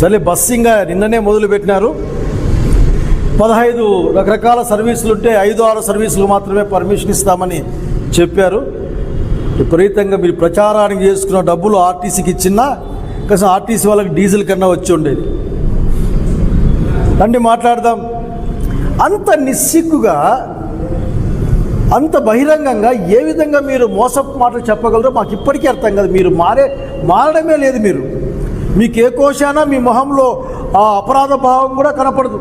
సరే బస్సింగ్ నిన్ననే మొదలుపెట్టినారు. 15 రకరకాల సర్వీసులు ఉంటే 5-6 సర్వీసులు మాత్రమే పర్మిషన్ ఇస్తామని చెప్పారు. విపరీతంగా మీరు ప్రచారానికి చేసుకున్న డబ్బులు ఆర్టీసీకి ఇచ్చినా కనీసం ఆర్టీసీ వాళ్ళకి డీజిల్ కన్నా వచ్చి ఉండేది. రండి మాట్లాడదాం. అంత నిస్సిగ్గుగా అంత బహిరంగంగా ఏ విధంగా మీరు మోసపు మాటలు చెప్పగలరో మాకు ఇప్పటికీ అర్థం కాదు. మీరు మారడమే లేదు. మీకు ఏ కోశానా మీ మొహంలో ఆ అపరాధ భావం కూడా కనపడదు.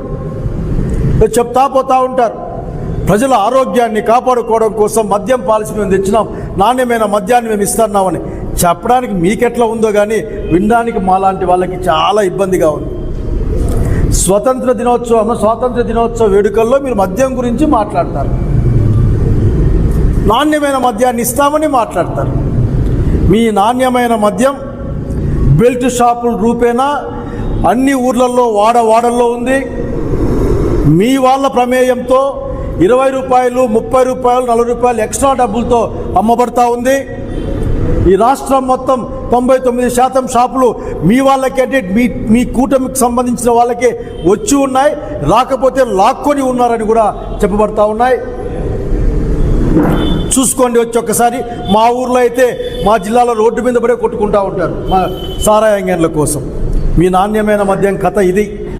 చెప్తా పోతూ ఉంటారు. ప్రజల ఆరోగ్యాన్ని కాపాడుకోవడం కోసం మద్యం పాలసీ మేము తెచ్చినాం, నాణ్యమైన మద్యాన్ని మేము ఇస్తున్నామని చెప్పడానికి మీకెట్లా ఉందో కానీ వినడానికి మాలాంటి వాళ్ళకి చాలా ఇబ్బందిగా ఉంది. స్వాతంత్ర దినోత్సవ వేడుకల్లో మీరు మద్యం గురించి మాట్లాడతారు, నాణ్యమైన మద్యాన్ని ఇస్తామని మాట్లాడతారు. మీ నాణ్యమైన మద్యం బెల్ట్ షాపుల రూపేణా అన్ని ఊర్లలో వాడల్లో ఉంది. మీ వాళ్ళ ప్రమేయంతో 20 రూపాయలు, 30 రూపాయలు, 40 రూపాయలు ఎక్స్ట్రా డబ్బులతో అమ్మబడతా ఉంది. ఈ రాష్ట్రం మొత్తం 99% షాపులు మీ వాళ్ళకే, అంటే మీ కూటమికి సంబంధించిన వాళ్ళకే వచ్చి ఉన్నాయి, రాకపోతే లాక్కొని ఉన్నారని కూడా చెప్పబడతా ఉన్నాయి. చూసుకోండి వచ్చి ఒక్కసారి. మా ఊర్లో అయితే మా జిల్లాలో రోడ్డు మీద పడే కొట్టుకుంటూ ఉంటారు మా సారాయి అంగన్ల కోసం. మీ నాణ్యమైన మద్యం కథ ఇది.